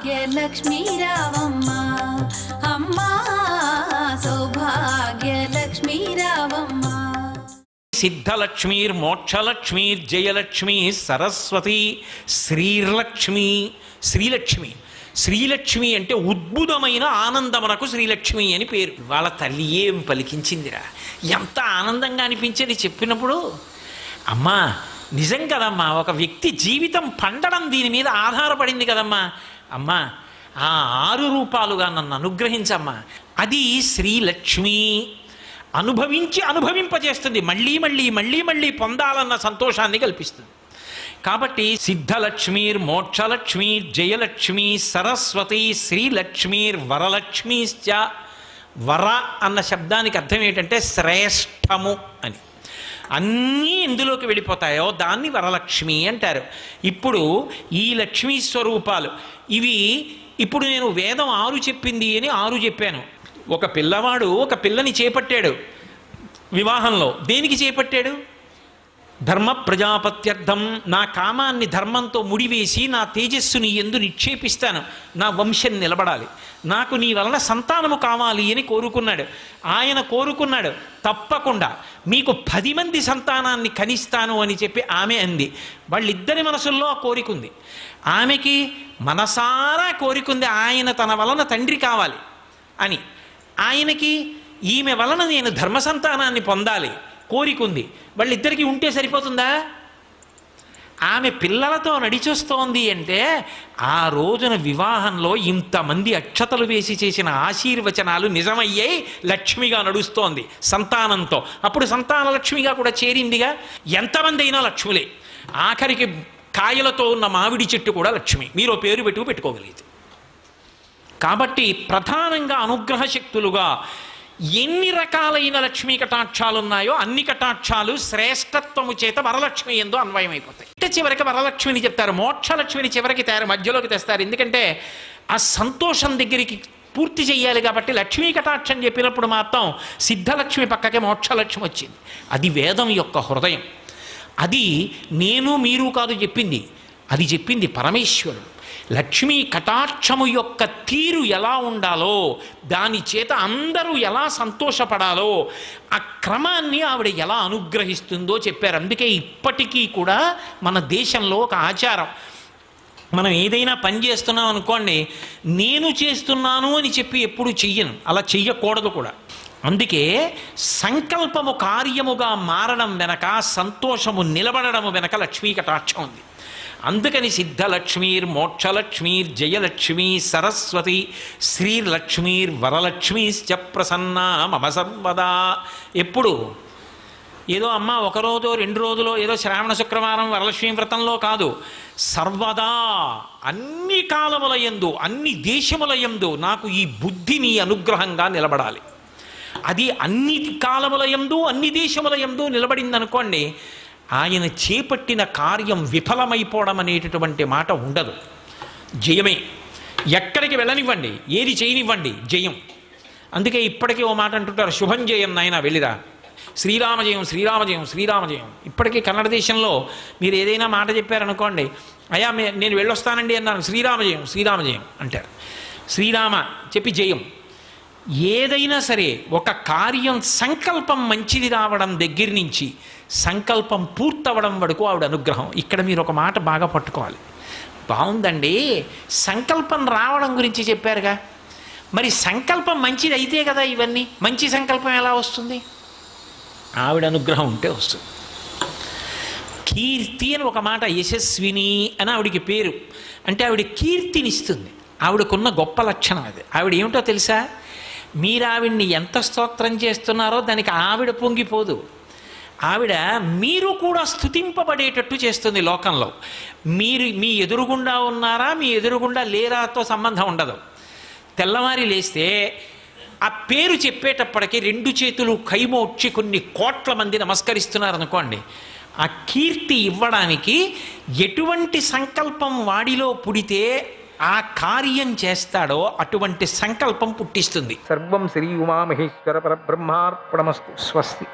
సౌభాగ్యలక్ష్మీ రావమ్మ అమ్మా సౌభాగ్యలక్ష్మీ రావమ్మ. సిద్ధలక్ష్మీర్ మోక్షలక్ష్మీర్ జయలక్ష్మీ సరస్వతి శ్రీలక్ష్మి. శ్రీలక్ష్మి శ్రీలక్ష్మి అంటే ఉద్భుతమైన ఆనందమునకు శ్రీలక్ష్మి అని పేరు. వాళ్ళ తల్లి ఏం పలికించిందిరా, ఎంత ఆనందంగా అనిపించేది చెప్పినప్పుడు. అమ్మా నిజం కదమ్మా, ఒక వ్యక్తి జీవితం పండడం దీని మీద ఆధారపడింది కదమ్మా. అమ్మా ఆ 6 రూపాలుగా నన్ను అనుగ్రహించమ్మా. అది శ్రీలక్ష్మి. అనుభవింపజేస్తుంది, మళ్ళీ మళ్ళీ మళ్ళీ మళ్ళీ పొందాలన్న సంతోషాన్ని కల్పిస్తుంది. కాబట్టి సిద్ధలక్ష్మీర్ మోక్షలక్ష్మీర్ జయలక్ష్మీ సరస్వతి శ్రీలక్ష్మీర్ వరలక్ష్మీశ్చ. వర అన్న శబ్దానికి అర్థం ఏంటంటే శ్రేష్టము అని. అన్నీ ఎందులోకి వెళ్ళిపోతాయో దాన్ని వరలక్ష్మి అంటారు. ఇప్పుడు ఈ లక్ష్మీ స్వరూపాలు ఇవి. ఇప్పుడు నేను వేదం 6 చెప్పింది అని 6 చెప్పాను. ఒక పిల్లవాడు ఒక పిల్లని చేపట్టాడు వివాహంలో. దేనికి చేపట్టాడు? ధర్మ ప్రజాపత్యర్థం. నా కామాన్ని ధర్మంతో ముడివేసి నా తేజస్సుని ఎందు నిక్షేపిస్తాను, నా వంశం నిలబడాలి, నాకు నీ వలన సంతానము కావాలి అని కోరుకున్నాడు. ఆయన కోరుకున్నాడు, తప్పకుండా మీకు 10 మంది సంతానాన్ని కనిస్తాను అని చెప్పి ఆమె అంది. వాళ్ళిద్దరి మనసుల్లో ఆ కోరికుంది. ఆమెకి మనసారా కోరికుంది ఆయన తన వలన తండ్రి కావాలి అని. ఆయనకి ఈమె వలన నేను ధర్మ సంతానాన్ని పొందాలి కోరికుంది. వాళ్ళిద్దరికీ ఉంటే సరిపోతుందా? ఆమె పిల్లలతో నడిచొస్తోంది అంటే ఆ రోజున వివాహంలో ఇంతమంది అక్షతలు వేసి చేసిన ఆశీర్వచనాలు నిజమయ్యాయి. లక్ష్మిగా నడుస్తోంది సంతానంతో. అప్పుడు సంతాన లక్ష్మిగా కూడా చేరిందిగా. ఎంతమంది అయినా లక్ష్ములే. ఆఖరికి కాయలతో ఉన్న మామిడి చెట్టు కూడా లక్ష్మి. మీరు పేరు పెట్టుకోగలిగితే. కాబట్టి ప్రధానంగా అనుగ్రహ శక్తులుగా ఎన్ని రకాలైన లక్ష్మీ కటాక్షాలు ఉన్నాయో అన్ని కటాక్షాలు శ్రేష్టత్వము చేత వరలక్ష్మి ఎందు అన్వయమైపోతాయి. చివరికి వరలక్ష్మిని చెప్తారు, మోక్షలక్ష్మిని చివరికి మధ్యలోకి తెస్తారు. ఎందుకంటే ఆ సంతోషం దగ్గరికి పూర్తి చెయ్యాలి కాబట్టి. లక్ష్మీ కటాక్షం చెప్పినప్పుడు మాత్రం సిద్ధలక్ష్మి పక్కకే మోక్షలక్ష్మి వచ్చింది. అది వేదం యొక్క హృదయం. అది నేను మీరు కాదు చెప్పింది, అది చెప్పింది పరమేశ్వరుడు. లక్ష్మీ కటాక్షము యొక్క తీరు ఎలా ఉండాలో, దాని చేత అందరూ ఎలా సంతోషపడాలో, ఆ క్రమాన్ని ఆవిడ ఎలా అనుగ్రహిస్తుందో చెప్పారు. అందుకే ఇప్పటికీ కూడా మన దేశంలో ఒక ఆచారం, మనం ఏదైనా పని చేస్తున్నాం అనుకోండి, నేను చేస్తున్నాను అని చెప్పి ఎప్పుడు చెయ్యను, అలా చెయ్యకూడదు కూడా. అందుకే సంకల్పము కార్యముగా మారడం వెనక, సంతోషము నిలబడము వెనక లక్ష్మీ కటాక్షం ఉంది. అందుకని సిద్ధలక్ష్మీర్ మోక్షలక్ష్మీర్ జయలక్ష్మీ సరస్వతి శ్రీలక్ష్మీర్ వరలక్ష్మీశ్చ ప్రసన్నా మమ సర్వదా. ఎప్పుడు ఏదో అమ్మ 1 రోజో 2 రోజులో ఏదో శ్రావణ శుక్రవారం వరలక్ష్మీ వ్రతంలో కాదు, సర్వదా అన్ని కాలముల యందు అన్ని దేశముల యందు నాకు ఈ బుద్ధి నీ అనుగ్రహంగా నిలబడాలి. అది అన్ని కాలముల యందు అన్ని దేశముల యందు నిలబడిందనుకోండి, ఆయన చేపట్టిన కార్యం విఫలమైపోవడం అనేటటువంటి మాట ఉండదు. జయమే. ఎక్కడికి వెళ్ళనివ్వండి, ఏది చేయనివ్వండి, జయం. అందుకే ఇప్పటికీ ఓ మాట అంటుంటారు, శుభం జయం నాయన వెళ్ళిరా, శ్రీరామజయం శ్రీరామజయం శ్రీరామజయం. ఇప్పటికీ కన్నడ దేశంలో మీరు ఏదైనా మాట చెప్పారనుకోండి, అయ్యా నేను వెళ్ళొస్తానండి అన్నాను, శ్రీరామజయం శ్రీరామజయం అంటారు. శ్రీరామ చెప్పి జయం. ఏదైనా సరే ఒక కార్యం సంకల్పం మంచిది రావడం దగ్గర నుంచి సంకల్పం పూర్తవడం వరకు ఆవిడ అనుగ్రహం. ఇక్కడ మీరు ఒక మాట బాగా పట్టుకోవాలి. బాగుందండి, సంకల్పం రావడం గురించి చెప్పారుగా, మరి సంకల్పం మంచిది అయితే కదా ఇవన్నీ. మంచి సంకల్పం ఎలా వస్తుంది? ఆవిడ అనుగ్రహం ఉంటే వస్తుంది. కీర్తి అని ఒక మాట, యశస్విని అని ఆవిడికి పేరు. అంటే ఆవిడ కీర్తినిస్తుంది. ఆవిడకున్న గొప్ప లక్షణం అది. ఆవిడ ఏమిటో తెలుసా? మీరు ఆవిడ్ని ఎంత స్తోత్రం చేస్తున్నారో దానికి ఆవిడ పొంగిపోదు. ఆవిడ మీరు కూడా స్తుతింపబడేటట్టు చేస్తుంది లోకంలో. మీరు మీ ఎదురుగుండా ఉన్నారా మీ ఎదురుగుండా లేరాతో సంబంధం ఉండదు. తెల్లవారి లేస్తే ఆ పేరు చెప్పేటప్పటికీ 2 చేతులు కైమోడ్చి కొన్ని కోట్ల మంది నమస్కరిస్తున్నారు అనుకోండి. ఆ కీర్తి ఇవ్వడానికి ఎటువంటి సంకల్పం వాడిలో పుడితే ఆ కార్యం చేస్తాడో అటువంటి సంకల్పం పుట్టిస్తుంది. సర్వం శ్రీ ఉమామహేశ్వర పరబ్రహ్మార్పణమస్తు. స్వస్తి.